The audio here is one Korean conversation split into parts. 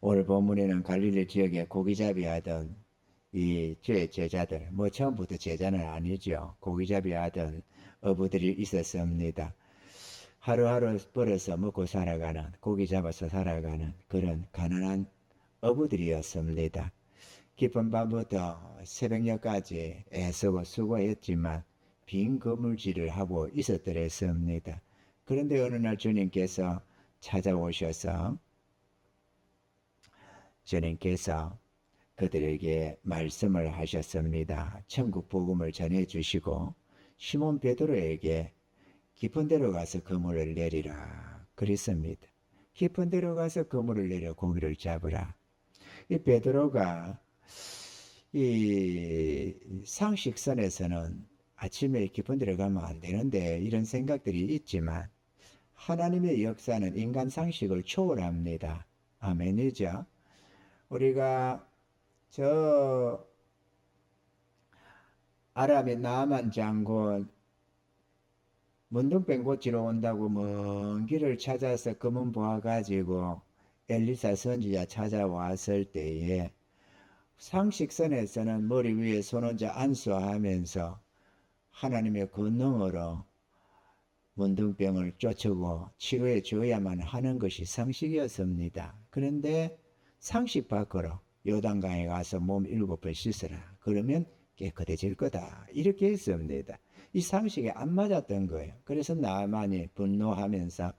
오늘 본문에는 갈릴리 지역에 고기잡이 하던 이 제자들, 뭐 처음부터 제자는 아니죠. 고기잡이 하던 어부들이 있었습니다. 하루하루 벌어서 먹고 살아가는, 고기 잡아서 살아가는 그런 가난한 어부들이었습니다. 깊은 밤부터 새벽녘까지 애쓰고 수고했지만 빈 그물질을 하고 있었더랬습니다. 그런데 어느 날 주님께서 찾아오셔서 주님께서 그들에게 말씀을 하셨습니다. 천국 복음을 전해주시고 시몬 베드로에게 깊은 데로 가서 그물을 내리라 그랬습니다. 깊은 데로 가서 그물을 내려 고기를 잡으라. 이 베드로가 이 상식선에서는 아침에 깊은 데로 가면 안 되는데 이런 생각들이 있지만 하나님의 역사는 인간 상식을 초월합니다. 아멘이죠. 우리가 저 아람의 나아만 장군 문둥병 고치러 온다고 먼 길을 찾아서 검은 보아 가지고 엘리사 선지자 찾아왔을 때에 상식선에서는 머리 위에 손 얹어 안수하면서 하나님의 권능으로 문둥병을 쫓고 치료해 줘야만 하는 것이 상식이었습니다. 그런데 상식 밖으로 요단강에 가서 몸 7번 씻으라. 그러면 깨끗해질 거다. 이렇게 했습니다. 이 상식에 안 맞았던 거예요. 그래서 나만이 분노하면서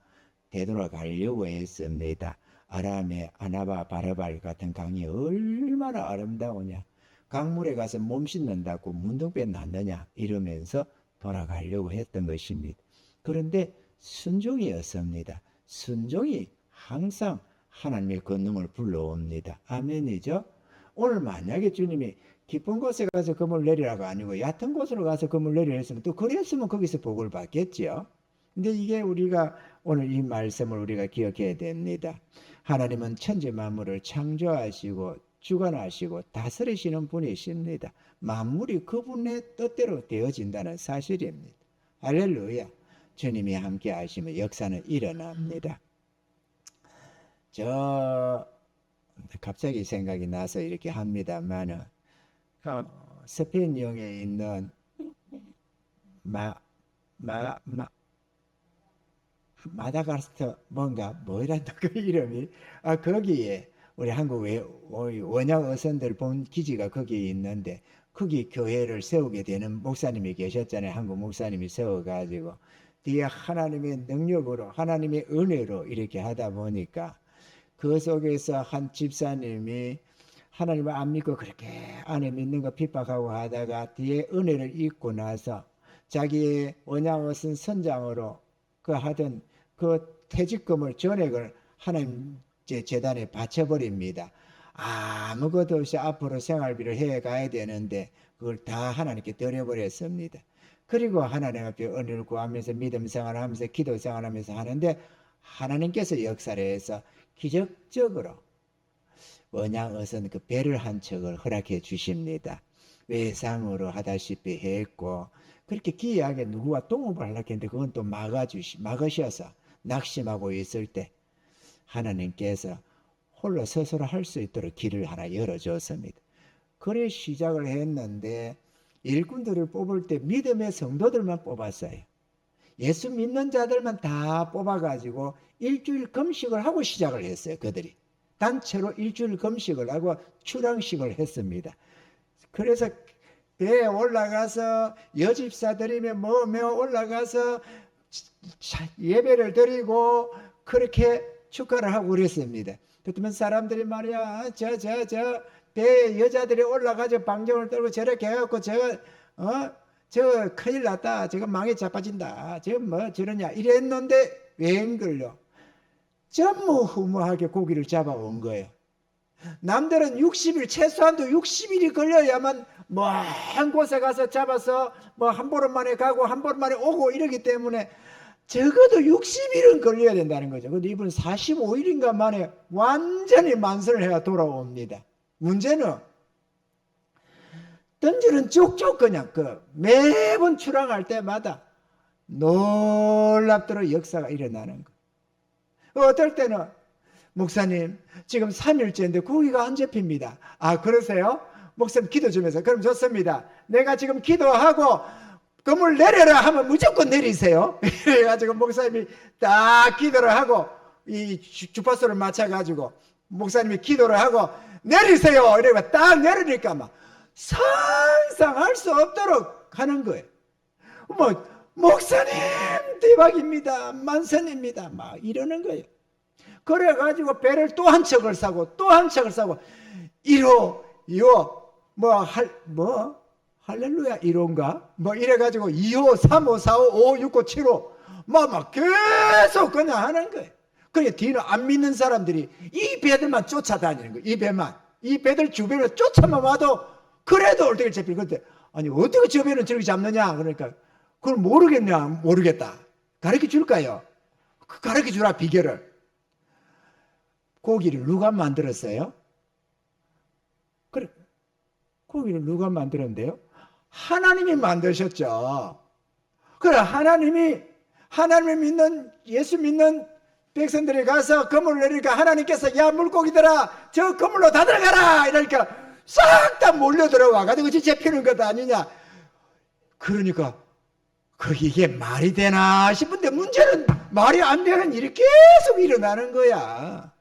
되돌아가려고 했습니다. 아람의 아나바 바르발 같은 강이 얼마나 아름다우냐. 강물에 가서 몸 씻는다고 문둥병 낫느냐 이러면서 돌아가려고 했던 것입니다. 그런데 순종이었습니다. 순종이 항상 하나님의 권능을 불러옵니다. 아멘이죠? 오늘 만약에 주님이 깊은 곳에 가서 그물 내리라고 아니고 얕은 곳으로 가서 그물 내리라 했으면 또 그랬으면 거기서 복을 받겠죠. 근데 이게 우리가 오늘 이 말씀을 우리가 기억해야 됩니다. 하나님은 천지 만물을 창조하시고 주관하시고 다스리시는 분이십니다. 만물이 그분의 뜻대로 되어진다는 사실입니다. 할렐루야. 주님이 함께 하시면 역사는 일어납니다. 저 갑자기 생각이 나서 이렇게 합니다만은 스페인 영에 있는 마다가스커 뭐이란다 그 이름이 거기에 우리 한국 원약 어선들 본 기지가 거기에 있는데 거기 교회를 세우게 되는 목사님이 계셨잖아요. 한국 목사님이 세워가지고 뒤에 하나님의 능력으로 하나님의 은혜로 이렇게 하다 보니까 그 속에서 한 집사님이 하나님을 안 믿고 그렇게 안에 믿는 거 핍박하고 하다가 뒤에 은혜를 잊고 나서 자기의 원양어선 선장으로 그 하던 그 퇴직금을 전액을 하나님 재단에 바쳐버립니다. 아무것도 없이 앞으로 생활비를 해가야 되는데 그걸 다 하나님께 드려버렸습니다. 그리고 하나님 앞에 은혜를 구하면서 믿음 생활하면서 기도 생활하면서 하는데 하나님께서 역사를 해서 기적적으로 원양어선 그 배를 한 척을 허락해 주십니다. 외상으로 하다시피 했고 그렇게 기이하게 누구와 동업을 하려고 했는데 그건 또 막으셔서 낙심하고 있을 때 하나님께서 홀로 스스로 할 수 있도록 길을 하나 열어줬습니다. 그래 시작을 했는데 일꾼들을 뽑을 때 믿음의 성도들만 뽑았어요. 예수 믿는 자들만 다 뽑아가지고 일주일 금식을 하고 시작을 했어요. 그들이 단체로 일주일 금식을 하고 출항식을 했습니다. 그래서 배에 올라가서 여집사들이며 뭐며 올라가서 예배를 드리고 그렇게 축하를 하고 그랬습니다. 그러면 사람들이 말이야 저 배에 여자들이 올라가서 방정을 떨고 저렇게 해갖고 저 큰일 났다. 저거 망에 자빠진다. 저 뭐 저러냐 이랬는데 웬걸요. 전무후무하게 고기를 잡아온 거예요. 남들은 60일 최소한도 60일이 걸려야만 먼 곳에 가서 잡아서 뭐 한 보름 만에 가고 한 보름 만에 오고 이러기 때문에 적어도 60일은 걸려야 된다는 거죠. 근데 이분은 45일인가 만에 완전히 만선을 해야 돌아옵니다. 문제는 던지는 쭉쭉 그냥 매번 출항할 때마다 놀랍도록 역사가 일어나는 거. 어떨 때는 목사님, 지금 3일째인데 고기가 안 잡힙니다. 아, 그러세요? 목사님 기도 좀 해서. 그럼 좋습니다. 내가 지금 기도하고 그물 내려라 하면 무조건 내리세요. 그래가지고 목사님이 딱 기도를 하고 이 주파수를 맞춰가지고 목사님이 기도를 하고 내리세요. 이래가 딱 내리니까 막 상상할 수 없도록 하는 거예요. 뭐 목사님 대박입니다. 만선입니다. 막 이러는 거예요. 그래가지고 배를 또 한 척을 사고 또 한 척을 사고 1호, 2호 할렐루야 1호인가? 뭐 이래가지고 2호, 3호, 4호, 5호, 6호, 7호 막 계속 그냥 하는 거예요. 그게 뒤는 안 믿는 사람들이 이 배들만 쫓아다니는 거예요. 이 배만. 이 배들 주변을 쫓아만 와도 그래도 어떻게 잡히는 건데 아니 어떻게 저 배는 저렇게 잡느냐 그러니까 그걸 모르겠냐 모르겠다. 가르쳐 줄까요? 가르쳐 주라 비결을. 고기를 누가 만들었어요? 그래, 고기를 누가 만들었는데요? 하나님이 만드셨죠. 그래, 하나님을 믿는, 예수 믿는 백성들이 가서 그물을 내리니까 하나님께서 야, 물고기들아, 저 그물로 다 들어가라! 이러니까 싹 다 몰려 들어와 가지고 잡히는 것 아니냐. 그러니까, 이게 말이 되나 싶은데 문제는 말이 안 되는 일이 계속 일어나는 거야.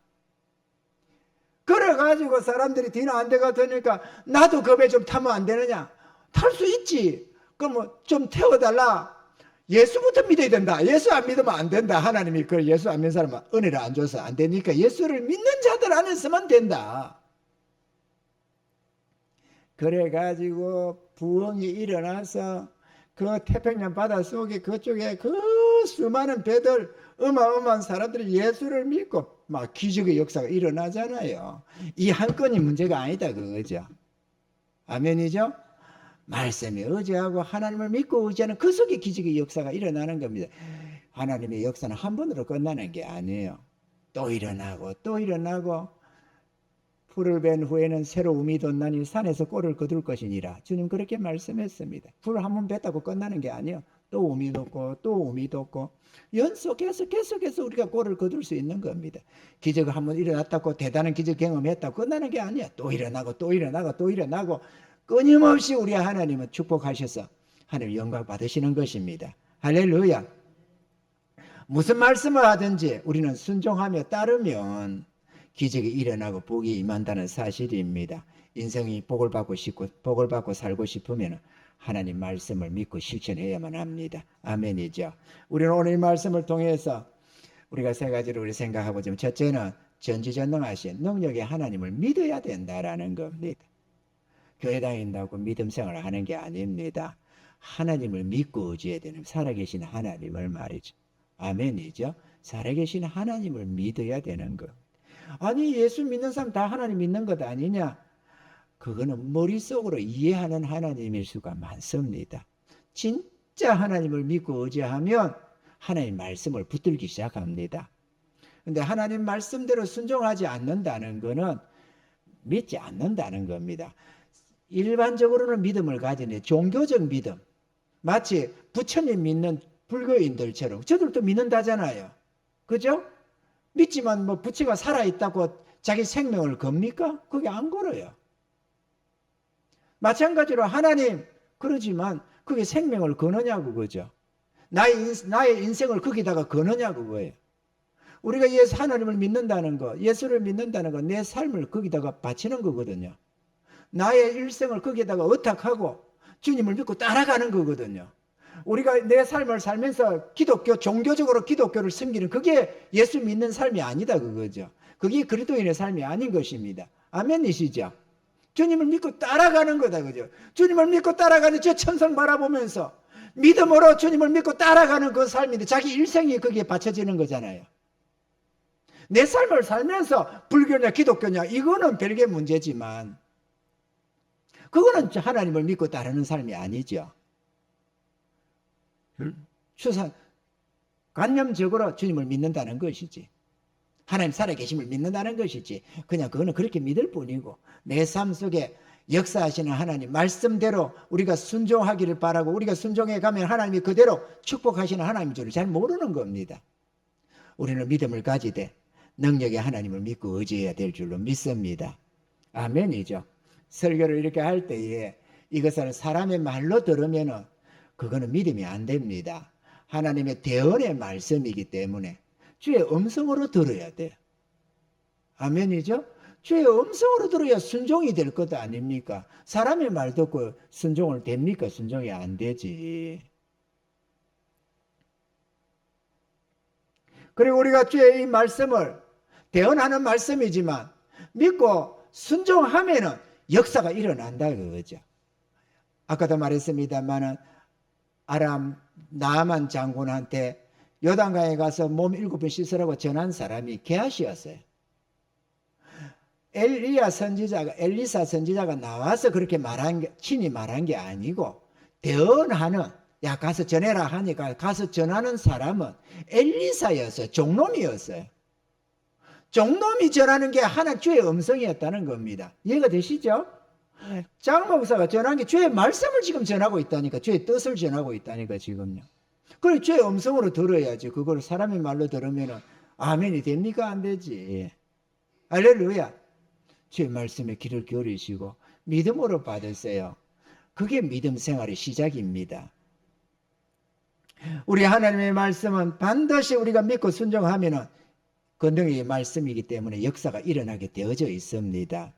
그래가지고 사람들이 뒤는 안 돼가 되니까 나도 그 배 좀 타면 안 되느냐? 탈 수 있지. 그럼 좀 태워달라. 예수부터 믿어야 된다. 예수 안 믿으면 안 된다. 하나님이 그 예수 안 믿는 사람은 은혜를 안 줘서 안 되니까 예수를 믿는 자들 안에서만 된다. 그래가지고 부흥이 일어나서 그 태평양 바다 속에 그쪽에 그 수많은 배들 어마어마한 사람들이 예수를 믿고 막 기적의 역사가 일어나잖아요. 이 한 건이 문제가 아니다 그거죠. 아멘이죠? 말씀에 의지하고 하나님을 믿고 의지하는 그 속에 기적의 역사가 일어나는 겁니다. 하나님의 역사는 한 번으로 끝나는 게 아니에요. 또 일어나고 또 일어나고 풀을 벤 후에는 새로 우미 돋나니 산에서 꼴을 거둘 것이니라. 주님 그렇게 말씀했습니다. 풀을 한 번 뱉다고 끝나는 게 아니에요. 또 우미 돋고 또 우미 돋고 연속해서 계속해서 우리가 꼴을 거둘 수 있는 겁니다. 기적을 한 번 일어났다고 대단한 기적 경험했다고 끝나는 게 아니야. 또 일어나고 또 일어나고 또 일어나고 끊임없이 우리 하나님은 축복하셔서 하나님 영광 받으시는 것입니다. 할렐루야. 무슨 말씀을 하든지 우리는 순종하며 따르면 기적이 일어나고 복이 임한다는 사실입니다. 인생이 복을 받고 싶고 복을 받고 살고 싶으면 하나님 말씀을 믿고 실천해야만 합니다. 아멘이죠. 우리는 오늘 이 말씀을 통해서 우리가 세 가지를 우리 생각하고 좀 첫째는 전지전능하신 능력의 하나님을 믿어야 된다라는 겁니다. 교회 다닌다고 믿음 생활을 하는 게 아닙니다. 하나님을 믿고 의지해야 되는 살아계신 하나님을 말이죠. 아멘이죠. 살아계신 하나님을 믿어야 되는 것. 아니 예수 믿는 사람 다 하나님 믿는 것 아니냐? 그거는 머릿속으로 이해하는 하나님일 수가 많습니다. 진짜 하나님을 믿고 의지하면 하나님 말씀을 붙들기 시작합니다. 그런데 하나님 말씀대로 순종하지 않는다는 것은 믿지 않는다는 겁니다. 일반적으로는 믿음을 가지는 종교적 믿음, 마치 부처님 믿는 불교인들처럼 저들도 믿는다잖아요. 그죠? 믿지만 뭐 부처가 살아있다고 자기 생명을 겁니까? 그게 안 걸어요. 마찬가지로 하나님 그러지만 그게 생명을 거느냐고 그죠? 나의 인생을 거기다가 거느냐고 그거예요. 우리가 예수 하나님을 믿는다는 거, 예수를 믿는다는 거, 내 삶을 거기다가 바치는 거거든요. 나의 일생을 거기에다가 의탁하고 주님을 믿고 따라가는 거거든요. 우리가 내 삶을 살면서 종교적으로 기독교를 섬기는 그게 예수 믿는 삶이 아니다 그거죠. 그게 그리스도인의 삶이 아닌 것입니다. 아멘이시죠? 주님을 믿고 따라가는 거다 그죠? 주님을 믿고 따라가는 저 천성 바라보면서 믿음으로 주님을 믿고 따라가는 그 삶인데 자기 일생이 거기에 바쳐지는 거잖아요. 내 삶을 살면서 불교냐 기독교냐 이거는 별개 문제지만 그거는 하나님을 믿고 따르는 삶이 아니죠. 관념적으로 주님을 믿는다는 것이지. 하나님 살아계심을 믿는다는 것이지. 그냥 그거는 그렇게 믿을 뿐이고 내 삶 속에 역사하시는 하나님 말씀대로 우리가 순종하기를 바라고 우리가 순종해 가면 하나님이 그대로 축복하시는 하나님인 줄 잘 모르는 겁니다. 우리는 믿음을 가지되 능력의 하나님을 믿고 의지해야 될 줄로 믿습니다. 아멘이죠. 설교를 이렇게 할 때에 이것을 사람의 말로 들으면은 그거는 믿음이 안 됩니다. 하나님의 대언의 말씀이기 때문에 주의 음성으로 들어야 돼요. 아멘이죠? 주의 음성으로 들어야 순종이 될 것 아닙니까? 사람의 말 듣고 순종을 됩니까? 순종이 안 되지. 그리고 우리가 주의 이 말씀을 대언하는 말씀이지만 믿고 순종하면은 역사가 일어난다 그거죠. 아까도 말했습니다만은 아람 나아만 장군한테 요단강에 가서 몸 7번 씻으라고 전한 사람이 게하시였어요. 엘리사 선지자가 나와서 그렇게 친히 말한 게 아니고 대언하는, 야 가서 전해라 하니까 가서 전하는 사람은 엘리사였어요. 종놈이었어요. 종놈이 전하는 게 하나 주의 음성이었다는 겁니다. 이해가 되시죠? 장 목사가 전한 게 주의 말씀을 지금 전하고 있다니까, 주의 뜻을 전하고 있다니까 지금요. 그래 주의 음성으로 들어야지. 그걸 사람의 말로 들으면 아멘이 됩니까? 안 되지. 할렐루야. 주의 말씀에 귀를 기울이시고 믿음으로 받으세요. 그게 믿음 생활의 시작입니다. 우리 하나님의 말씀은 반드시 우리가 믿고 순종하면 권능의 말씀이기 때문에 역사가 일어나게 되어져 있습니다.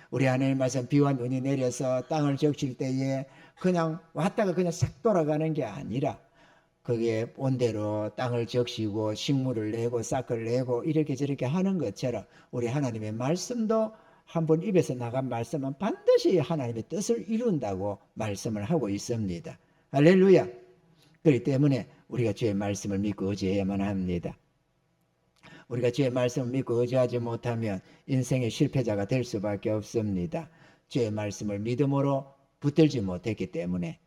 우리 하나님의 말씀, 비와 눈이 내려서 땅을 적실 때에 그냥 왔다가 그냥 싹 돌아가는 게 아니라 그게 온대로 땅을 적시고 식물을 내고 싹을 내고 이렇게 저렇게 하는 것처럼 우리 하나님의 말씀도 한번 입에서 나간 말씀은 반드시 하나님의 뜻을 이룬다고 말씀을 하고 있습니다. 할렐루야. 그렇기 때문에 우리가 주의 말씀을 믿고 의지해야만 합니다. 우리가 주의 말씀을 믿고 의지하지 못하면 인생의 실패자가 될 수밖에 없습니다. 주의 말씀을 믿음으로 붙들지 못했기 때문에,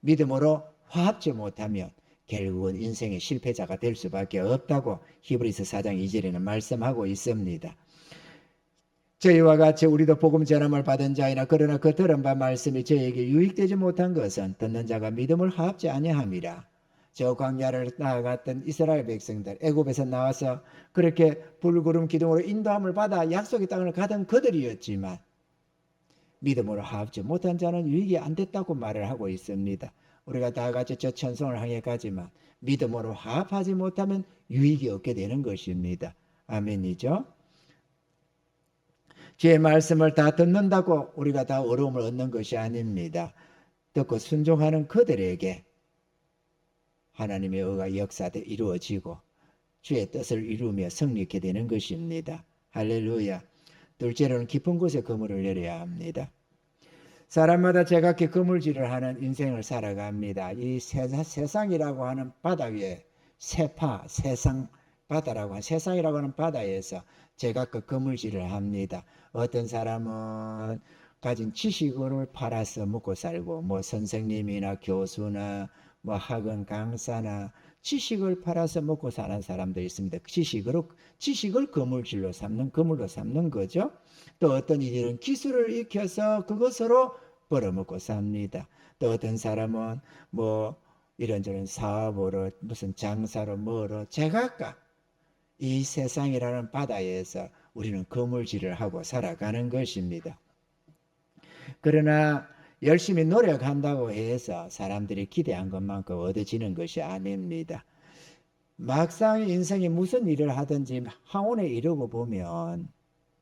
믿음으로 화합지 못하면 결국은 인생의 실패자가 될 수밖에 없다고 히브리서 4장 2절에는 말씀하고 있습니다. 저희와 같이 우리도 복음 전함을 받은 자이나 그러나 그 들은 바 말씀이 저에게 유익되지 못한 것은 듣는 자가 믿음을 화합지 아니함이라. 저 광야를 나아갔던 이스라엘 백성들, 애굽에서 나와서 그렇게 불구름 기둥으로 인도함을 받아 약속의 땅을 가던 그들이었지만 믿음으로 화합지 못한 자는 유익이 안 됐다고 말을 하고 있습니다. 우리가 다 같이 저 천성을 향해 가지만 믿음으로 화합하지 못하면 유익이 없게 되는 것입니다. 아멘이죠? 주의 말씀을 다 듣는다고 우리가 다 어려움을 얻는 것이 아닙니다. 듣고 순종하는 그들에게 하나님의 의가 역사대 이루어지고 주의 뜻을 이루며 승리하게 되는 것입니다. 할렐루야. 둘째로는 깊은 곳에 그물을 내려야 합니다. 사람마다 제각기 그물질을 하는 인생을 살아갑니다. 이 세상이라고 하는 바다 위에 세상 바다라고 하는 세상이라고 하는 바다에서 제각기 그물질을 합니다. 어떤 사람은 가진 지식을 팔아서 먹고 살고, 뭐 선생님이나 교수나 뭐 학원 강사나 지식을 팔아서 먹고 사는 사람도 있습니다. 지식을 그물질로 삼는, 그물로 삼는 거죠. 또 어떤 이들은 기술을 익혀서 그것으로 벌어먹고 삽니다. 또 어떤 사람은 뭐 이런저런 사업으로 무슨 장사로 뭐로 제각각 이 세상이라는 바다에서 우리는 그물질을 하고 살아가는 것입니다. 그러나 열심히 노력한다고 해서 사람들이 기대한 것만큼 얻어지는 것이 아닙니다. 막상 인생이 무슨 일을 하든지 항원에 이르고 보면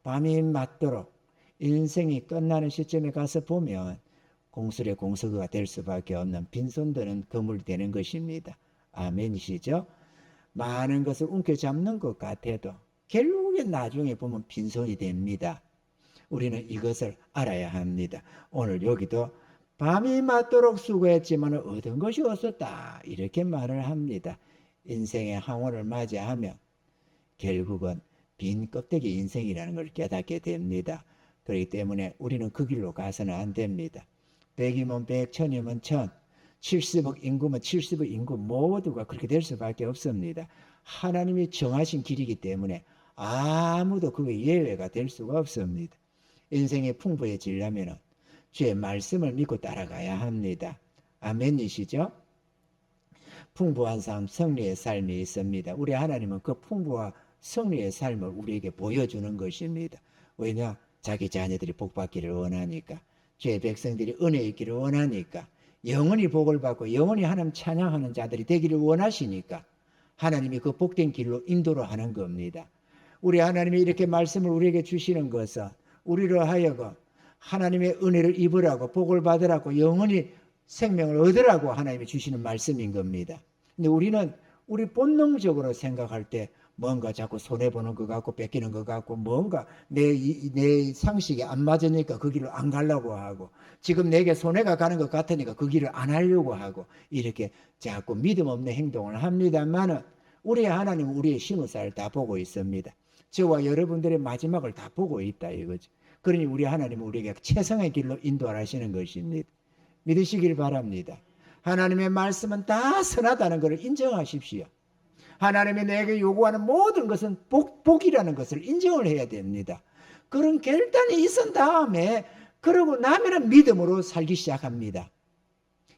밤이 맞도록 인생이 끝나는 시점에 가서 보면 공술의 공서가 될 수밖에 없는 빈손드는 그물이 되는 것입니다. 아멘이시죠? 많은 것을 움켜잡는 것 같아도 결국에 나중에 보면 빈손이 됩니다. 우리는 이것을 알아야 합니다. 오늘 여기도 밤이 맞도록 수고했지만 얻은 것이 없었다 이렇게 말을 합니다. 인생의 항원을 맞이하면 결국은 빈 껍데기 인생이라는 걸 깨닫게 됩니다. 그렇기 때문에 우리는 그 길로 가서는 안 됩니다. 100이면 100, 1000이면 1000, 70억 인구면 70억 인구 모두가 그렇게 될 수밖에 없습니다. 하나님이 정하신 길이기 때문에 아무도 그게 예외가 될 수가 없습니다. 인생이 풍부해지려면 주의 말씀을 믿고 따라가야 합니다. 아멘이시죠? 풍부한 삶, 승리의 삶이 있습니다. 우리 하나님은 그 풍부와 승리의 삶을 우리에게 보여주는 것입니다. 왜냐? 자기 자녀들이 복받기를 원하니까, 죄의 백성들이 은혜 있기를 원하니까, 영원히 복을 받고 영원히 하나님 찬양하는 자들이 되기를 원하시니까 하나님이 그 복된 길로 인도를 하는 겁니다. 우리 하나님이 이렇게 말씀을 우리에게 주시는 것은 우리로 하여금 하나님의 은혜를 입으라고, 복을 받으라고, 영원히 생명을 얻으라고 하나님이 주시는 말씀인 겁니다. 근데 우리는 우리 본능적으로 생각할 때 뭔가 자꾸 손해보는 것 같고 뺏기는 것 같고 뭔가 내 상식에 안 맞으니까 그 길을 안 가려고 하고, 지금 내게 손해가 가는 것 같으니까 그 길을 안 하려고 하고, 이렇게 자꾸 믿음 없는 행동을 합니다만은 우리 하나님은 우리의 신우살을 다 보고 있습니다. 저와 여러분들의 마지막을 다 보고 있다 이거죠. 그러니 우리 하나님은 우리에게 최선의 길로 인도하시는 것입니다. 믿으시길 바랍니다. 하나님의 말씀은 다 선하다는 것을 인정하십시오. 하나님이 내게 요구하는 모든 것은 복이라는 것을 인정을 해야 됩니다. 그런 결단이 있은 다음에, 그러고 나면 믿음으로 살기 시작합니다.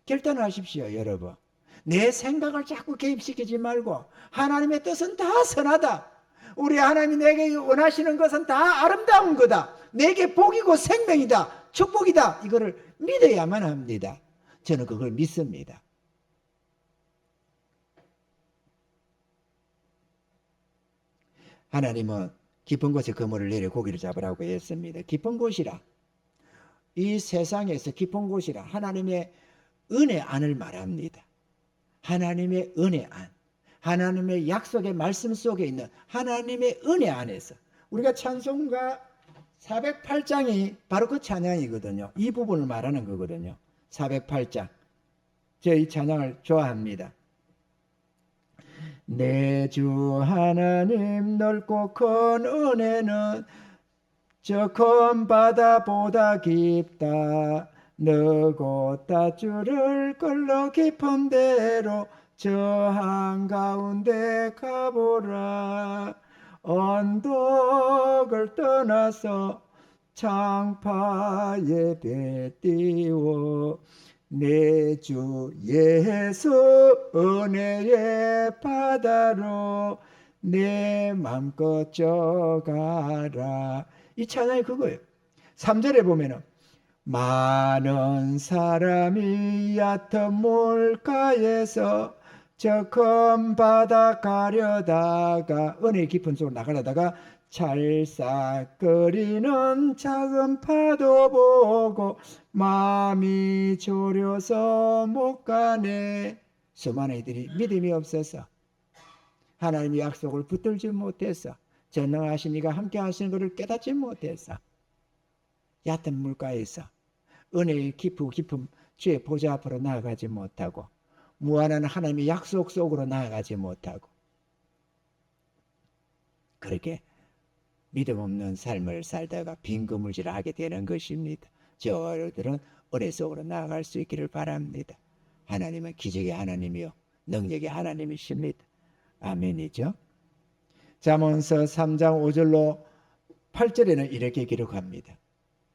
결단을 하십시오, 여러분. 내 생각을 자꾸 개입시키지 말고 하나님의 뜻은 다 선하다. 우리 하나님이 내게 원하시는 것은 다 아름다운 거다. 내게 복이고 생명이다. 축복이다. 이거를 믿어야만 합니다. 저는 그걸 믿습니다. 하나님은 깊은 곳에 그물을 내려 고기를 잡으라고 했습니다. 깊은 곳이라, 이 세상에서 깊은 곳이라 하나님의 은혜 안을 말합니다. 하나님의 은혜 안, 하나님의 약속의 말씀 속에 있는 하나님의 은혜 안에서, 우리가 찬송가 408장이 바로 그 찬양이거든요. 이 부분을 말하는 거거든요. 408장. 저 이 찬양을 좋아합니다. 내 주 하나님 넓고 큰 은혜는 저 큰 바다보다 깊다. 너고 따주를 끌러 깊은 데로 저 한가운데 가보라. 언덕을 떠나서 창파에 배 띄워 내 주 예수 은혜의 바다로 내 맘껏 져가라. 이 찬양이 그거예요. 3절에 보면은 많은 사람이 얕은 물가에서 저 큰 바다 가려다가, 은혜 깊은 속으로 나가려다가 찰싹거리는 작은 파도 보고 마음이 졸여서 못 가네. 수많은 이들이 믿음이 없어서, 하나님의 약속을 붙들지 못해서, 전능하신 이가 함께 하시는 것을 깨닫지 못해서 얕은 물가에서 은혜의 깊은 주의 보좌 앞으로 나아가지 못하고, 무한한 하나님의 약속 속으로 나아가지 못하고, 그렇게 믿음 없는 삶을 살다가 빈 그물질을 하게 되는 것입니다. 저들은 은혜 속으로 나아갈 수 있기를 바랍니다. 하나님은 기적의 하나님이요 능력의 하나님이십니다. 아멘이죠. 잠언서 3장 5절로 8절에는 이렇게 기록합니다.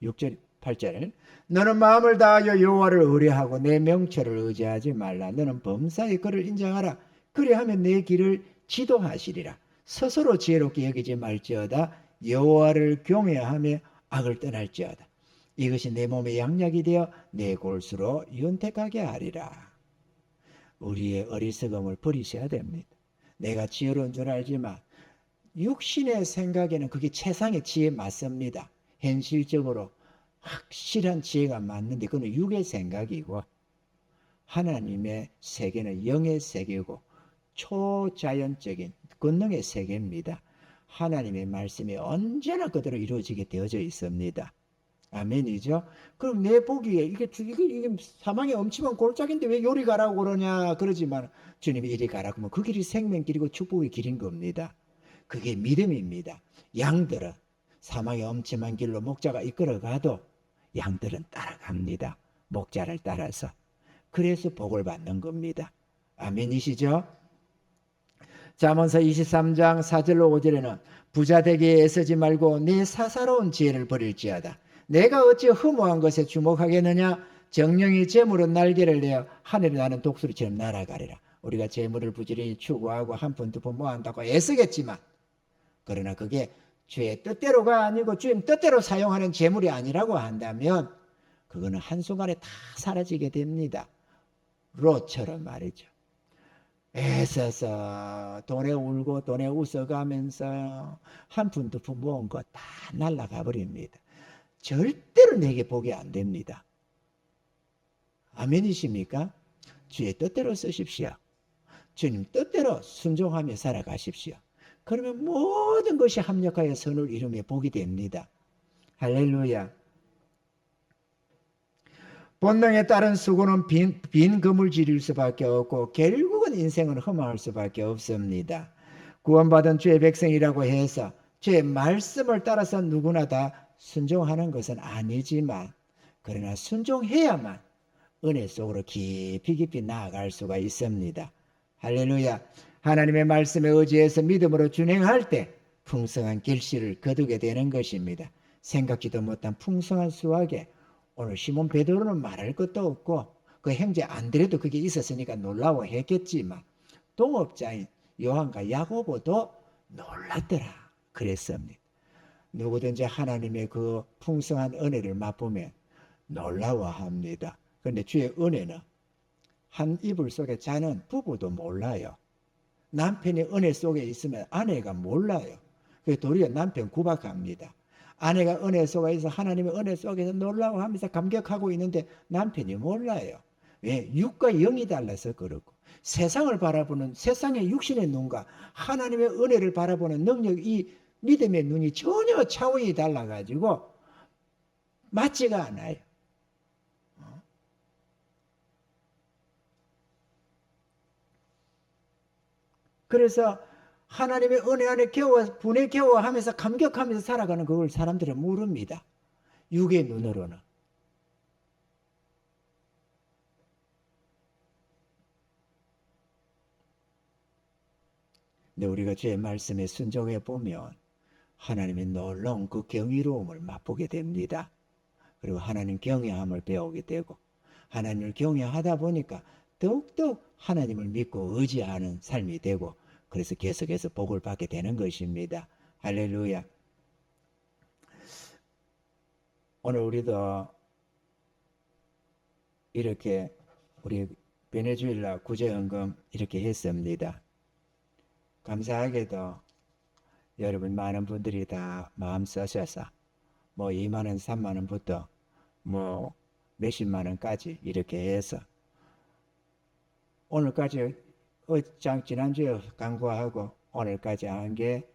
6절 8절은 너는 마음을 다하여 여호와를 의뢰하고 내 명철을 의지하지 말라. 너는 범사에 그를 인정하라. 그리하면 내 길을 지도하시리라. 스스로 지혜롭게 여기지 말지어다. 여호와를 경외하며 악을 떠날지어다. 이것이 내 몸의 양약이 되어 내 골수로 윤택하게 하리라. 우리의 어리석음을 버리셔야 됩니다. 내가 지혜로운 줄 알지만 육신의 생각에는 그게 최상의 지혜에 맞습니다. 현실적으로 확실한 지혜가 맞는데 그건 육의 생각이고, 하나님의 세계는 영의 세계고 초자연적인 권능의 세계입니다. 하나님의 말씀이 언제나 그대로 이루어지게 되어져 있습니다. 아멘이죠. 그럼 내 보기에 이게 사망의 엄침한 골짜기인데 왜 요리 가라고 그러냐 그러지만, 주님이 이리 가라고 하면 그 길이 생명길이고 축복의 길인 겁니다. 그게 믿음입니다. 양들은 사망의 엄침한 길로 목자가 이끌어가도 양들은 따라갑니다. 목자를 따라서. 그래서 복을 받는 겁니다. 아멘이시죠? 잠언서 23장 4절로 5절에는 부자 되기에 애쓰지 말고 네 사사로운 지혜를 버릴지어다. 내가 어찌 허무한 것에 주목하겠느냐? 정령이 재물은 날개를 내어 하늘에 나는 독수리처럼 날아가리라. 우리가 재물을 부지런히 추구하고 한 푼 두 푼 모아한다고 애쓰겠지만 그러나 그게 주의 뜻대로가 아니고 주님 뜻대로 사용하는 재물이 아니라고 한다면 그거는 한순간에 다 사라지게 됩니다. 롯처럼 말이죠. 애써서 돈에 울고 돈에 웃어가면서 한 푼 두 푼 모은 거 다 날아가 버립니다. 절대로 내게 복이 안 됩니다. 아멘이십니까? 주의 뜻대로 쓰십시오. 주님 뜻대로 순종하며 살아가십시오. 그러면 모든 것이 합력하여 선을 이루며 복이 됩니다. 할렐루야. 본능에 따른 수고는 빈 금을 지릴 수밖에 없고 결국은 인생은 허망할 수밖에 없습니다. 구원받은 주의 백성이라고 해서 주의 말씀을 따라서 누구나 다 순종하는 것은 아니지만 그러나 순종해야만 은혜 속으로 깊이 나아갈 수가 있습니다. 할렐루야. 하나님의 말씀에 의지해서 믿음으로 준행할 때 풍성한 결실을 거두게 되는 것입니다. 생각지도 못한 풍성한 수확에 오늘 시몬 베드로는 말할 것도 없고 그 형제 안드레도 그게 있었으니까 놀라워했겠지만 동업자인 요한과 야고보도 놀랐더라 그랬습니다. 누구든지 하나님의 그 풍성한 은혜를 맛보면 놀라워합니다. 그런데 주의 은혜는 한 이불 속에 자는 부부도 몰라요. 남편이 은혜 속에 있으면 아내가 몰라요. 그래서 도리어 남편 구박합니다. 아내가 은혜 속에 있어 하나님의 은혜 속에서 놀라워하면서 감격하고 있는데 남편이 몰라요. 왜? 육과 영이 달라서 그렇고 세상을 바라보는 세상의 육신의 눈과 하나님의 은혜를 바라보는 능력, 이 믿음의 눈이 전혀 차원이 달라가지고 맞지가 않아요. 그래서 하나님의 은혜 안에 분에 겨워하면서 감격하면서 살아가는 그걸 사람들은 모릅니다. 육의 눈으로는. 근데 우리가 주의 말씀에 순종해 보면 하나님의 놀라운 그 경이로움을 맛보게 됩니다. 그리고 하나님 경외함을 배우게 되고 하나님을 경외하다 보니까 더욱더 하나님을 믿고 의지하는 삶이 되고 그래서 계속해서 복을 받게 되는 것입니다. 할렐루야. 오늘 우리도 이렇게 우리 베네수엘라 구제헌금 이렇게 했습니다. 감사하게도 여러분 많은 분들이 다 마음 써셔서 뭐 2만 원, 3만 원부터 뭐 몇십만 원까지 이렇게 해서 오늘까지 지난주에 강구하고 오늘까지 한 게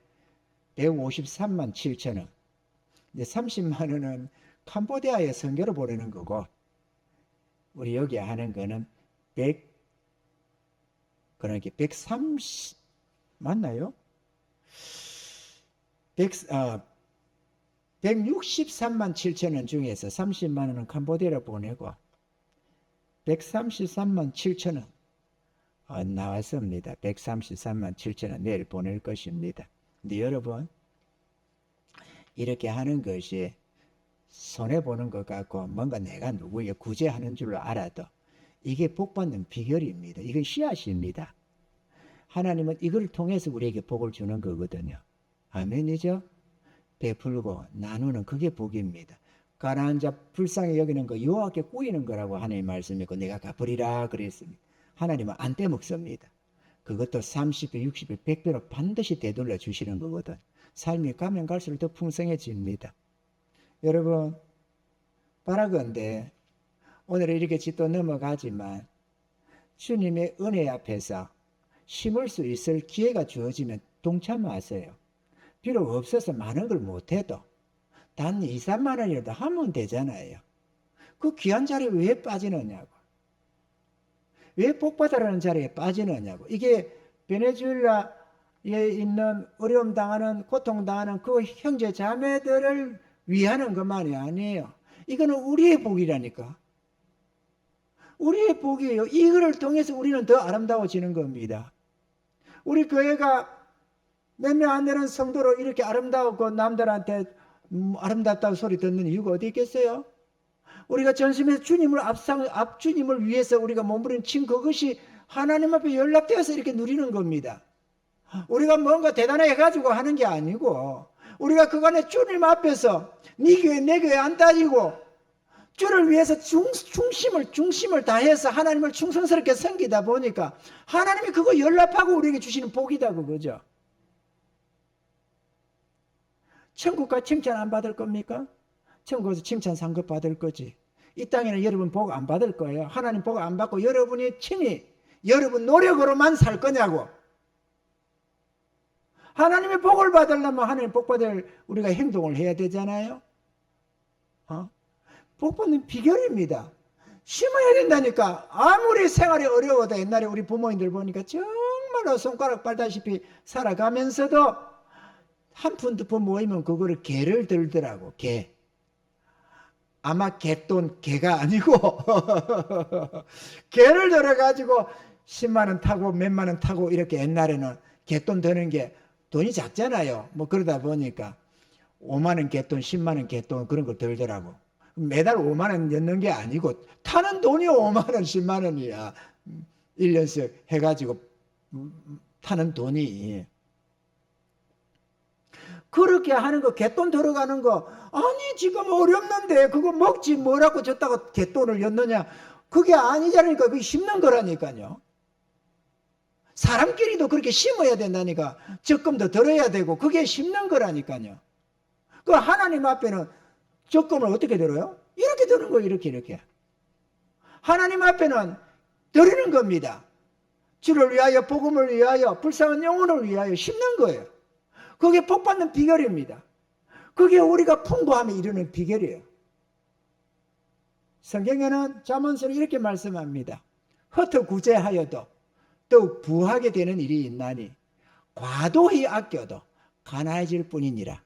153만 7천 원. 이제 30만 원은 캄보디아에 선교를 보내는 거고 우리 여기 하는 거는 130 맞나요? 163만 7천 원 중에서 30만 원은 캄보디아로 보내고 133만 7천 원 나왔습니다. 133만 7천 원 내일 보낼 것입니다. 근데 여러분 이렇게 하는 것이 손해보는 것 같고 뭔가 내가 누구에게 구제하는 줄로 알아도 이게 복받는 비결입니다. 이건 씨앗입니다. 하나님은 이걸 통해서 우리에게 복을 주는 거거든요. 아멘이죠? 베풀고 나누는 그게 복입니다. 가난한 자 불쌍히 여기는 거 여호와께 꾸이는 거라고 하나님 말씀이고 내가 갚으리라 그랬습니다. 하나님은 안 떼먹습니다. 그것도 30배, 60배, 100배로 반드시 되돌려 주시는 거거든. 삶이 가면 갈수록 더 풍성해집니다. 여러분 바라건대 오늘은 이렇게 짚고 넘어가지만 주님의 은혜 앞에서 심을 수 있을 기회가 주어지면 동참하세요. 비록 없어서 많은 걸 못해도 단 2, 3만 원이라도 하면 되잖아요. 그 귀한 자리에 왜 빠지느냐고. 왜 복받으라는 자리에 빠지느냐고. 이게 베네수엘라에 있는 어려움 당하는 고통 당하는 그 형제 자매들을 위하는 것만이 아니에요. 이거는 우리의 복이라니까. 우리의 복이에요. 이거를 통해서 우리는 더 아름다워지는 겁니다. 우리 교회가 몇 명 안 되는 성도로 이렇게 아름다웠고 남들한테 아름답다고 소리 듣는 이유가 어디 있겠어요? 우리가 전심에서 주님을 위해서 우리가 몸부림친 그것이 하나님 앞에 연락되어서 이렇게 누리는 겁니다. 우리가 뭔가 대단하게 가지고 하는 게 아니고, 우리가 그간에 주님 앞에서 네 교회 내 교회 안 따지고 주를 위해서 중심을 다해서 하나님을 충성스럽게 섬기다 보니까 하나님이 그거 연락하고 우리에게 주시는 복이다 그거죠. 천국 가 칭찬 안 받을 겁니까? 천국에서 칭찬 상급 받을 거지. 이 땅에는 여러분 복 안 받을 거예요. 하나님 복 안 받고 여러분이 친히 여러분 노력으로만 살 거냐고. 하나님의 복을 받으려면 하나님 복 받을 우리가 행동을 해야 되잖아요. 복 받는 비결입니다. 심어야 된다니까. 아무리 생활이 어려워도 옛날에 우리 부모님들 보니까 정말로 손가락 빨다시피 살아가면서도 한 푼 두 푼 모이면 그거를 개를 들더라고. 개. 아마 개돈 개가 아니고 개를 들어가지고 10만 원 타고 몇만 원 타고 이렇게 옛날에는 개돈 드는 게 돈이 작잖아요. 뭐 그러다 보니까 5만 원 개돈 10만 원 개돈 그런 거 들더라고. 매달 5만 원 넣는 게 아니고 타는 돈이 5만 원 10만 원이야. 1년씩 해가지고 타는 돈이. 그렇게 하는 거 개돈 들어가는 거 아니 지금 어렵는데 그거 먹지 뭐라고 줬다가 개돈을 였느냐. 그게 아니잖아요. 그게 심는 거라니까요. 사람끼리도 그렇게 심어야 된다니까. 적금도 들어야 되고 그게 심는 거라니까요. 그 하나님 앞에는 적금을 어떻게 들어요? 이렇게 드는 거예요. 이렇게. 하나님 앞에는 드리는 겁니다. 주를 위하여 복음을 위하여 불쌍한 영혼을 위하여 심는 거예요. 그게 복받는 비결입니다. 그게 우리가 풍부함에 이르는 비결이에요. 성경에는 잠언서는 이렇게 말씀합니다. 허투구제하여도 더욱 부하게 되는 일이 있나니 과도히 아껴도 가난해질 뿐이니라.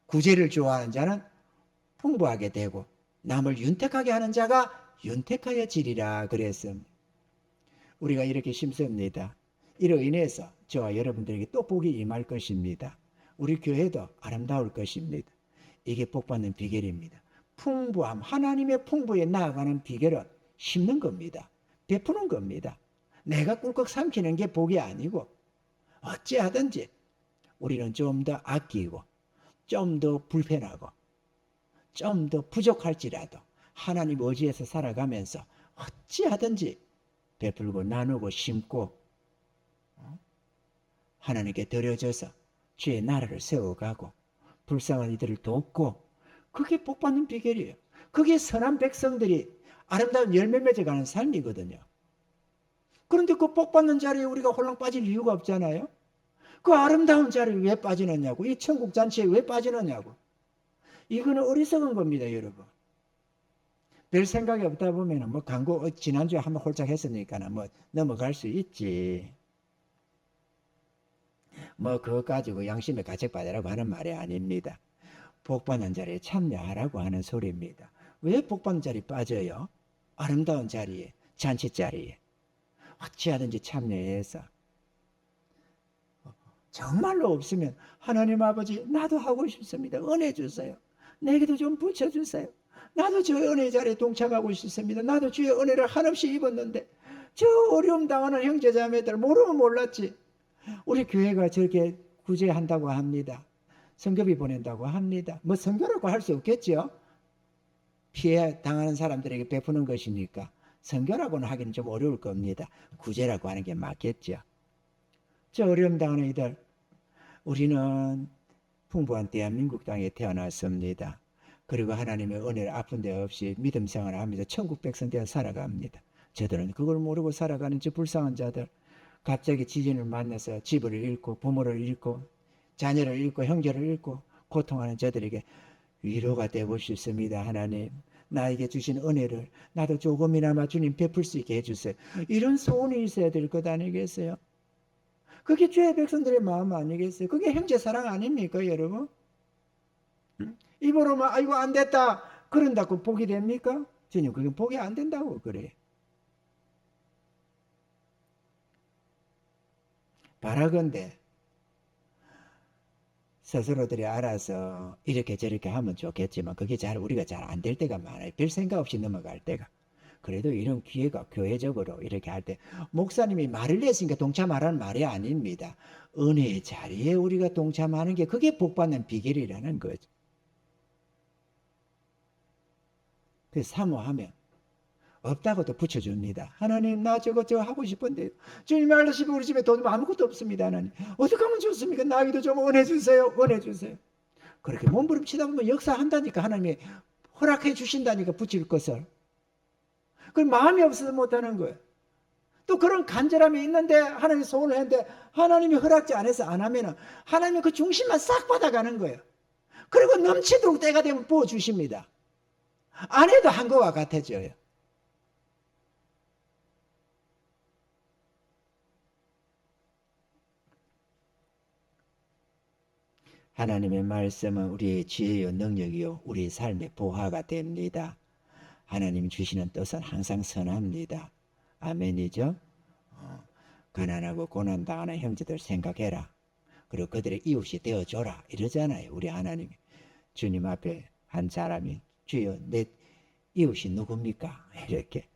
구제를 좋아하는 자는 풍부하게 되고 남을 윤택하게 하는 자가 윤택하여지리라 그랬습니다. 우리가 이렇게 심습니다. 이로 인해서 저와 여러분들에게 또 복이 임할 것입니다. 우리 교회도 아름다울 것입니다. 이게 복받는 비결입니다. 풍부함, 하나님의 풍부에 나아가는 비결은 심는 겁니다. 베푸는 겁니다. 내가 꿀꺽 삼키는 게 복이 아니고 어찌하든지 우리는 좀 더 아끼고 좀 더 불편하고 좀 더 부족할지라도 하나님 의지에서 살아가면서 어찌하든지 베풀고 나누고 심고 하나님께 드려져서 주의 나라를 세워가고 불쌍한 이들을 돕고 그게 복받는 비결이에요. 그게 선한 백성들이 아름다운 열매 맺어가는 삶이거든요. 그런데 그 복받는 자리에 우리가 홀랑 빠질 이유가 없잖아요. 그 아름다운 자리에 왜 빠지느냐고. 이 천국 잔치에 왜 빠지느냐고. 이거는 어리석은 겁니다, 여러분. 별 생각이 없다 보면 뭐 광고 지난주에 한번 홀짝 했으니까 뭐 넘어갈 수 있지. 뭐 그거 가지고 양심에 가책받으라고 하는 말이 아닙니다. 복받는 자리에 참여하라고 하는 소리입니다. 왜 복받는 자리에 빠져요? 아름다운 자리에, 잔치 자리에 어찌하든지 참여해서 정말로 없으면 하나님 아버지 나도 하고 싶습니다. 은혜 주세요. 내게도 좀 붙여주세요. 나도 저 은혜 자리에 동참하고 싶습니다. 나도 주의 은혜를 한없이 입었는데 저 어려움 당하는 형제자매들 모르면 몰랐지. 우리 교회가 저렇게 구제한다고 합니다. 성교비 보낸다고 합니다. 뭐 선교라고 할 수 없겠죠. 피해 당하는 사람들에게 베푸는 것이니까 선교라고는 하기는 좀 어려울 겁니다. 구제라고 하는 게 맞겠죠. 저 어려움 당하는 이들, 우리는 풍부한 대한민국 땅에 태어났습니다. 그리고 하나님의 은혜를 아픈 데 없이 믿음 생활을 하면서 천국 백성 되어 살아갑니다. 저들은 그걸 모르고 살아가는 저 불쌍한 자들, 갑자기 지진을 만나서 집을 잃고 부모를 잃고 자녀를 잃고 형제를 잃고 고통하는 저들에게 위로가 되고 싶습니다. 하나님, 나에게 주신 은혜를 나도 조금이나마 주님 베풀 수 있게 해주세요. 이런 소원이 있어야 될 것 아니겠어요? 그게 주의 백성들의 마음 아니겠어요? 그게 형제 사랑 아닙니까, 여러분? 입으로만 아이고 안 됐다 그런다고 복이 됩니까? 주님, 그게 복이 안 된다고 그래. 바라건대 스스로들이 알아서 이렇게 저렇게 하면 좋겠지만 그게 우리가 잘 안 될 때가 많아요. 별 생각 없이 넘어갈 때가. 그래도 이런 기회가 교회적으로 이렇게 할 때 목사님이 말을 했으니까 동참하라는 말이 아닙니다. 은혜의 자리에 우리가 동참하는 게 그게 복받는 비결이라는 거죠. 그래서 사모하면 없다고도 붙여줍니다. 하나님 나 저거 하고 싶은데 주님 알다시피 우리 집에 돈 아무것도 없습니다. 하나님 어떻게 하면 좋습니까? 나에게도 좀 은혜 주세요. 은혜 주세요. 그렇게 몸부림치다 보면 역사한다니까. 하나님이 허락해 주신다니까 붙일 것을. 그럼 마음이 없어서 못하는 거예요. 또 그런 간절함이 있는데 하나님이 소원을 했는데 하나님이 허락지 안 해서 안 하면 하나님이 그 중심만 싹 받아가는 거예요. 그리고 넘치도록 때가 되면 부어주십니다. 안 해도 한 것과 같아져요. 하나님의 말씀은 우리의 지혜요 능력이요 우리 삶의 보화가 됩니다. 하나님 주시는 뜻은 항상 선합니다. 아멘이죠? 가난하고 고난당하는 형제들 생각해라. 그리고 그들의 이웃이 되어줘라. 이러잖아요. 우리 하나님이. 주님 앞에 한 사람이 주여 내 이웃이 누굽니까? 이렇게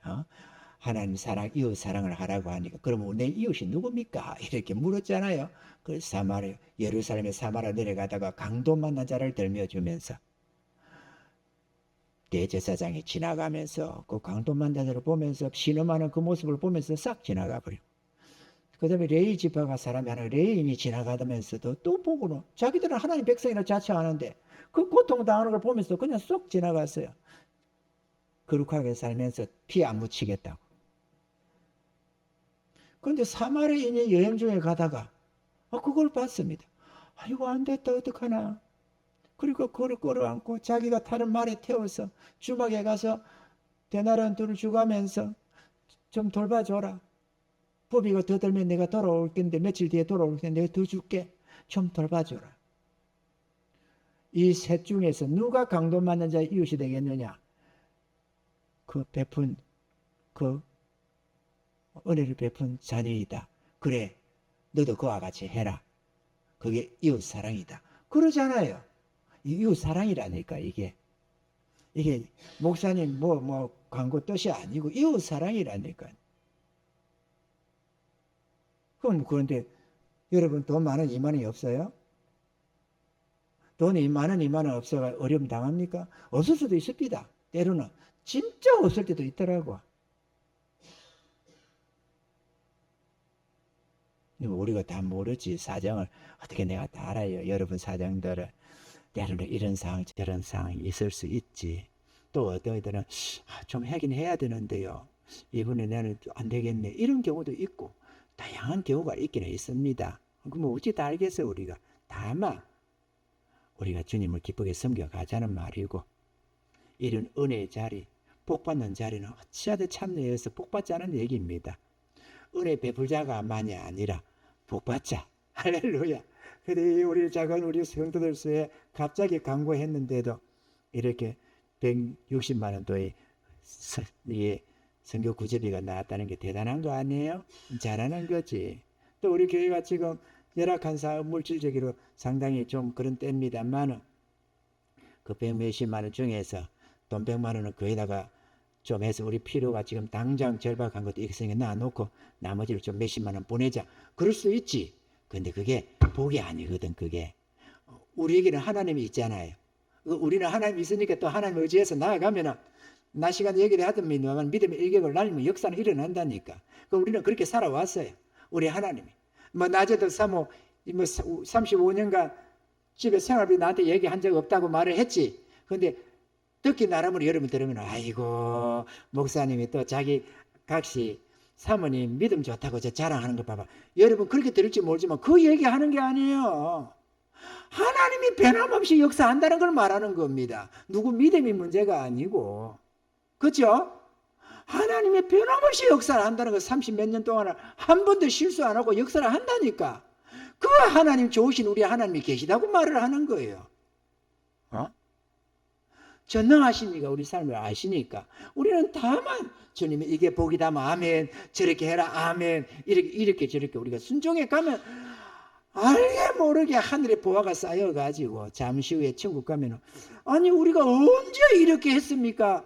하나님 사랑, 이웃 사랑을 하라고 하니까 그러면 내 이웃이 누굽니까? 이렇게 물었잖아요. 그 사마리아, 예루살렘에 사마리아 내려가다가 강도 만난 자를 들며주면서 대제사장이 지나가면서 그 강도 만난 자를 보면서 신음하는 그 모습을 보면서 싹 지나가 버리고 그 다음에 레위 지파가 사람이 하나 레위인이 지나가면서도 또 보고는 자기들은 하나님 백성이라 자처하는데 그 고통당하는 걸 보면서 그냥 쏙 지나갔어요. 거룩하게 살면서 피 안 묻히겠다고. 그런데 사마리아인이 여행 중에 가다가 그걸 봤습니다. 아이고 안 됐다 어떡하나. 그리고 그걸 끌어안고 자기가 타는 말에 태워서 주막에 가서 데나리온 둘을 주가면서 좀 돌봐줘라. 부비가 더 들면 내가 돌아올 텐데 며칠 뒤에 돌아올 텐데 내가 더 줄게. 좀 돌봐줘라. 이 셋 중에서 누가 강도 맞는 자의 이웃이 되겠느냐. 그 베푼 그 은혜를 베푼 자녀이다. 그래 너도 그와 같이 해라. 그게 이웃 사랑이다. 그러잖아요. 이웃 사랑이라니까 이게 목사님 뭐 광고 뜻이 아니고 이웃 사랑이라니까. 그럼 그런데 여러분 돈 많은 이만이 없어요? 돈이 많은 이만은 없어가 어려움 당합니까? 없을 수도 있습니다. 때로는 진짜 없을 때도 있더라고. 우리가 다 모르지. 사정을 어떻게 내가 다 알아요. 여러분 사정들을. 때로는 이런 상황 저런 상황이 있을 수 있지. 또 어떤 이들은 좀 하긴 해야 되는데요. 이번에 나는 안 되겠네. 이런 경우도 있고 다양한 경우가 있기는 있습니다. 그럼 어찌 다 알겠어요 우리가. 다만 우리가 주님을 기쁘게 섬겨가자는 말이고 이런 은혜의 자리 복받는 자리는 어찌하든 참여해서 복받자는 얘기입니다. 은혜 베풀자가만이 아니라 복받자. 할렐루야. 근데 우리 작은 우리 성도들 수에 갑자기 광고했는데도 이렇게 160만 원 돈의 선교 구제비가 나왔다는 게 대단한 거 아니에요? 잘하는 거지. 또 우리 교회가 지금 열악한 사업 물질적으로 상당히 좀 그런 때입니다만은 그 100몇십만 원 중에서 돈 100만 원은 교회다가 좀 해서 우리 필요가 지금 당장 절박한 것도 있으니까 놔놓고 나머지를 좀 몇십만 원 보내자. 그럴 수 있지. 근데 그게 복이 아니거든. 그게 우리에게는 하나님이 있잖아요. 우리는 하나님이 있으니까 또 하나님 의지해서 나아가면은 나 시간 얘기를 하더니만 믿음의 일격을 날리면 역사는 일어난다니까. 우리는 그렇게 살아왔어요. 우리 하나님이 뭐 낮에도 사모 35년간 집에 생활비 나한테 얘기한 적 없다고 말을 했지. 근데 듣기 나름으로 여러분 들으면 아이고 목사님이 또 자기 각시 사모님 믿음 좋다고 저 자랑하는 거 봐봐. 여러분 그렇게 들을지 모르지만 그 얘기하는 게 아니에요. 하나님이 변함없이 역사한다는 걸 말하는 겁니다. 누구 믿음이 문제가 아니고. 그렇죠? 하나님이 변함없이 역사를 한다는 거 30몇 년 동안 한 번도 실수 안 하고 역사를 한다니까. 그 하나님 좋으신 우리 하나님이 계시다고 말을 하는 거예요. 전능하십니까? 우리 삶을 아시니까. 우리는 다만 주님이 이게 복이다 아멘, 저렇게 해라 아멘, 이렇게 저렇게 우리가 순종해 가면 알게 모르게 하늘의 보화가 쌓여가지고 잠시 후에 천국 가면 아니 우리가 언제 이렇게 했습니까?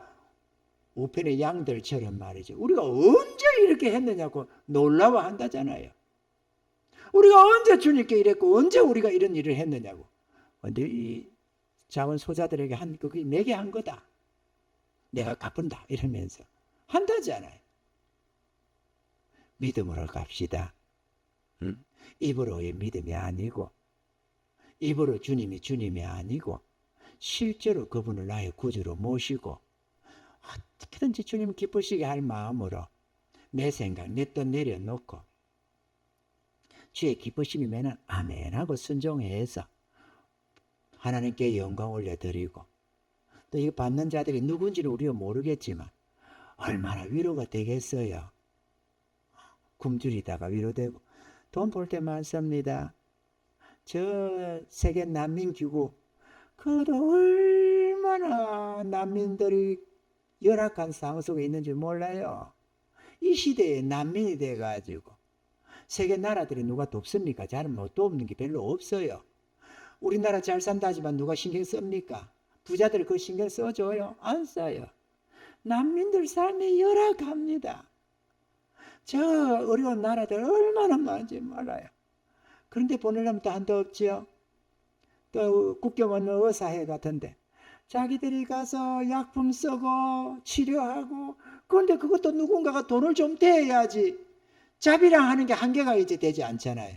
우편의 양들처럼 말이죠. 우리가 언제 이렇게 했느냐고 놀라워한다잖아요. 우리가 언제 주님께 이랬고 언제 우리가 이런 일을 했느냐고. 근데 이 작은 소자들에게 그게 내게 한 거다. 내가 갚은다 이러면서 한다잖아요. 믿음으로 갑시다. 입으로의 믿음이 아니고, 입으로 주님이 아니고, 실제로 그분을 나의 구주로 모시고 어떻게든지 주님 기쁘시게 할 마음으로 내 생각, 내 뜻 내려놓고 주의 기쁘심이면 아멘 하고 순종해서 하나님께 영광 올려드리고, 또 이거 받는 자들이 누군지는 우리가 모르겠지만 얼마나 위로가 되겠어요. 굶주리다가 위로되고. 돈 벌 때 많습니다. 저 세계 난민기구, 그것도 얼마나 난민들이 열악한 상황 속에 있는지 몰라요. 이 시대에 난민이 돼가지고 세계 나라들이 누가 돕습니까? 잘은 뭐 돕는 게 별로 없어요. 우리나라 잘 산다지만 누가 신경 씁니까? 부자들 그 신경 써줘요? 안 써요. 난민들 삶이 열악합니다. 저 어려운 나라들 얼마나 많은지 몰라요. 그런데 보내려면 또 한도 없지요. 또 국경은 의사회 같은데 자기들이 가서 약품 쓰고 치료하고, 그런데 그것도 누군가가 돈을 좀 대야지. 자비랑 하는 게 한계가 이제 되지 않잖아요.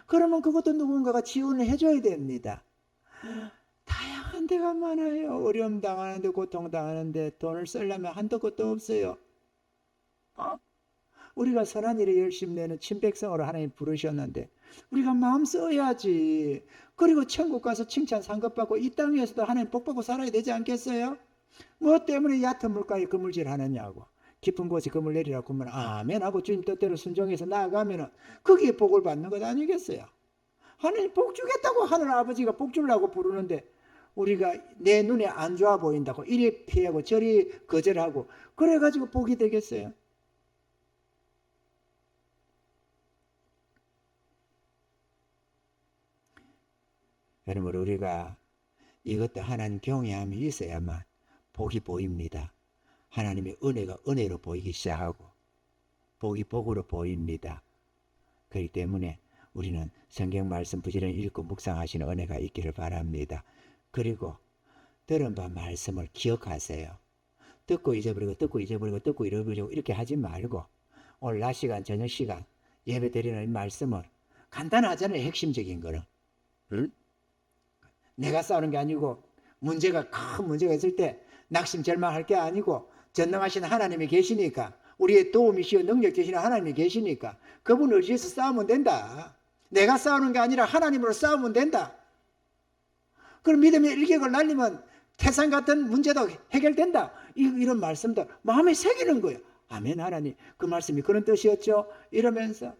그러면 그것도 누군가가 지원을 해줘야 됩니다. 다양한 데가 많아요. 어려움 당하는데, 고통 당하는데 돈을 쓰려면 한도 끝도 없어요. 우리가 선한 일에 열심히 내는 친백성으로 하나님 부르셨는데 우리가 마음 써야지. 그리고 천국 가서 칭찬 상급받고 이 땅에서도 하나님 복받고 살아야 되지 않겠어요? 뭐 때문에 얕은 물가에 그물질 하느냐고. 깊은 곳에 그물 내리라고 하면 아멘 하고 주님 뜻대로 순종해서 나아가면 거기에 복을 받는 것 아니겠어요? 하나님 복 주겠다고 하늘 아버지가 복 주려고 부르는데 우리가 내 눈에 안 좋아 보인다고 이리 피하고 저리 거절하고 그래가지고 복이 되겠어요? 여러분, 우리가 이것도 하나님 경외함이 있어야만 복이 보입니다. 하나님의 은혜가 은혜로 보이기 시작하고 복이 복으로 보입니다. 그렇기 때문에 우리는 성경 말씀 부지런히 읽고 묵상하시는 은혜가 있기를 바랍니다. 그리고 들은 바 말씀을 기억하세요. 듣고 잊어버리고 듣고 잊어버리고 듣고 잊어버리고 이렇게 하지 말고 오늘 낮 시간 저녁 시간 예배 드리는 말씀을 간단하잖아요. 핵심적인 거는. 응? 내가 싸우는 게 아니고 문제가 큰 문제가 있을 때 낙심 절망할 게 아니고 전능하신 하나님이 계시니까, 우리의 도움이시여 능력 되시는 하나님이 계시니까 그분을 의지해서 싸우면 된다. 내가 싸우는 게 아니라 하나님으로 싸우면 된다. 그럼 믿음의 일격을 날리면 태산 같은 문제도 해결된다. 이런 말씀들 마음에 새기는 거예요. 아멘. 하나님 그 말씀이 그런 뜻이었죠. 이러면서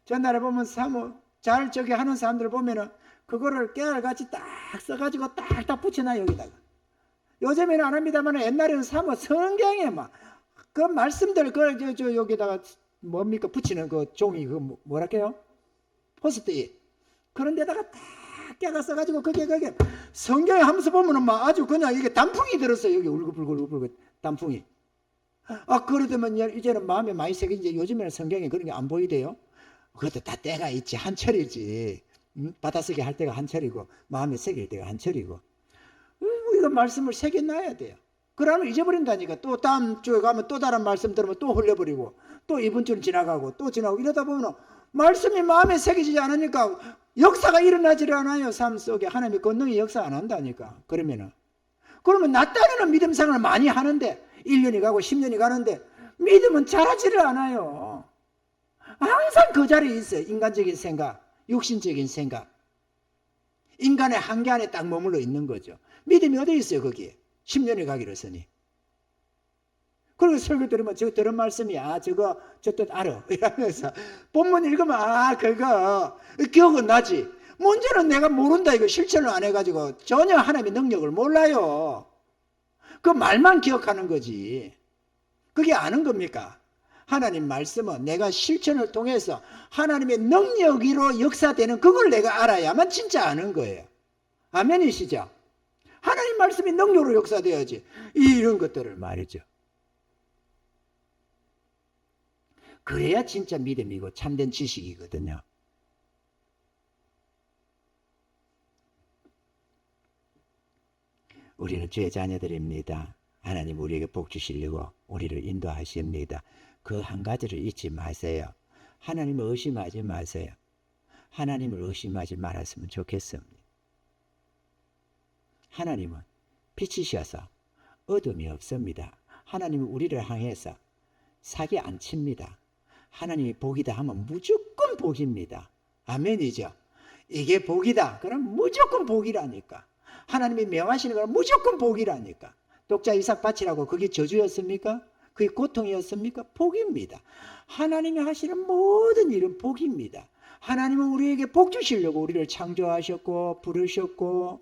전날에 보면 사모 잘 저기 하는 사람들 보면은 그거를 깨알같이 딱 써가지고 딱딱 붙여놔 여기다가. 요즘에는 안 합니다만 옛날에는 사모 성경에 막 그 말씀들 저 여기다가 뭡니까 붙이는 그 종이 그 뭐랄까요? 포스트잇 그런 데다가 딱 깨가 써가지고 그게 성경에 하면서 보면은 막 아주 그냥 이게 단풍이 들었어요. 여기 울긋불긋 단풍이. 그러더만 이제는 마음에 많이 새기지. 요즘에는 성경에 그런 게 안 보이대요. 그것도 다 때가 있지. 한철이지. 받아쓰기 할 때가 한철이고 마음에 새길 때가 한철이고. 우리가 말씀을 새겨놔야 돼요. 그러면 잊어버린다니까. 또 다음 주에 가면 또 다른 말씀 들으면 또 흘려버리고 또 이번 주는 지나가고 또 지나가고 이러다 보면 말씀이 마음에 새겨지지 않으니까 역사가 일어나지를 않아요. 삶 속에 하나님의 권능이 역사 안 한다니까. 그러면 나 딴에는 믿음 생활을 많이 하는데 1년이 가고 10년이 가는데 믿음은 자라지를 않아요. 항상 그 자리에 있어요. 인간적인 생각, 육신적인 생각, 인간의 한계 안에 딱 머물러 있는 거죠. 믿음이 어디 있어요 거기에. 10년이 가기로 했으니. 그리고 설교 들으면 저 들은 말씀이야. 저거 저 뜻 알아. 이러면서 본문 읽으면 그거 기억은 나지. 문제는 내가 모른다. 이거 실천을 안 해가지고 전혀 하나님의 능력을 몰라요. 그 말만 기억하는 거지. 그게 아는 겁니까? 하나님 말씀은 내가 실천을 통해서 하나님의 능력으로 역사되는 그걸 내가 알아야만 진짜 아는 거예요. 아멘이시죠? 하나님 말씀이 능력으로 역사되어야지. 이런 것들을 말이죠. 그래야 진짜 믿음이고 참된 지식이거든요. 우리는 주의 자녀들입니다. 하나님 우리에게 복 주시려고 우리를 인도하십니다. 그 한 가지를 잊지 마세요. 하나님을 의심하지 마세요. 하나님을 의심하지 말았으면 좋겠습니다. 하나님은 빛이셔서 어둠이 없습니다. 하나님은 우리를 향해서 사기 안 칩니다. 하나님이 복이다 하면 무조건 복입니다. 아멘이죠. 이게 복이다 그럼 무조건 복이라니까. 하나님이 명하시는 건 무조건 복이라니까. 독자 이삭 밭이라고 그게 저주였습니까? 그게 고통이었습니까? 복입니다. 하나님이 하시는 모든 일은 복입니다. 하나님은 우리에게 복 주시려고 우리를 창조하셨고 부르셨고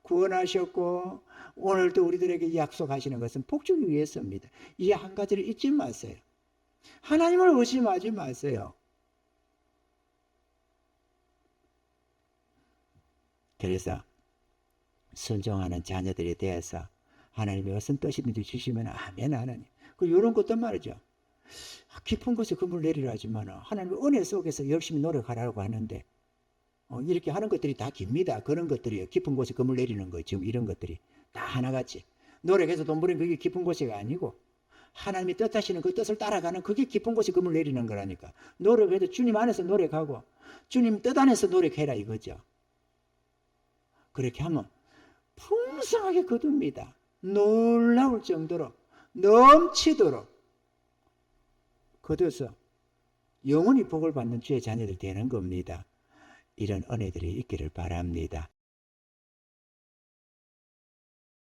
구원하셨고 오늘도 우리들에게 약속하시는 것은 복 주기 위해서입니다. 이 한 가지를 잊지 마세요. 하나님을 의심하지 마세요. 그래서 순종하는 자녀들에 대해서 하나님이 어떤 뜻이든지 주시면 아멘 하나님. 그리고 이런 것도 말이죠. 깊은 곳에 그물 내리라 하지만 하나님의 은혜 속에서 열심히 노력하라고 하는데 이렇게 하는 것들이 다 깁니다. 그런 것들이요. 깊은 곳에 그물 내리는 거 지금 이런 것들이 다 하나같이 노력해서 돈 버는 그게 깊은 곳이 아니고 하나님이 뜻하시는 그 뜻을 따라가는 그게 깊은 곳에 그물 내리는 거라니까. 노력해도 주님 안에서 노력하고 주님 뜻 안에서 노력해라 이거죠. 그렇게 하면 풍성하게 거둡니다. 놀라울 정도로 넘치도록 거둬서 영원히 복을 받는 주의 자녀들 되는 겁니다. 이런 은혜들이 있기를 바랍니다.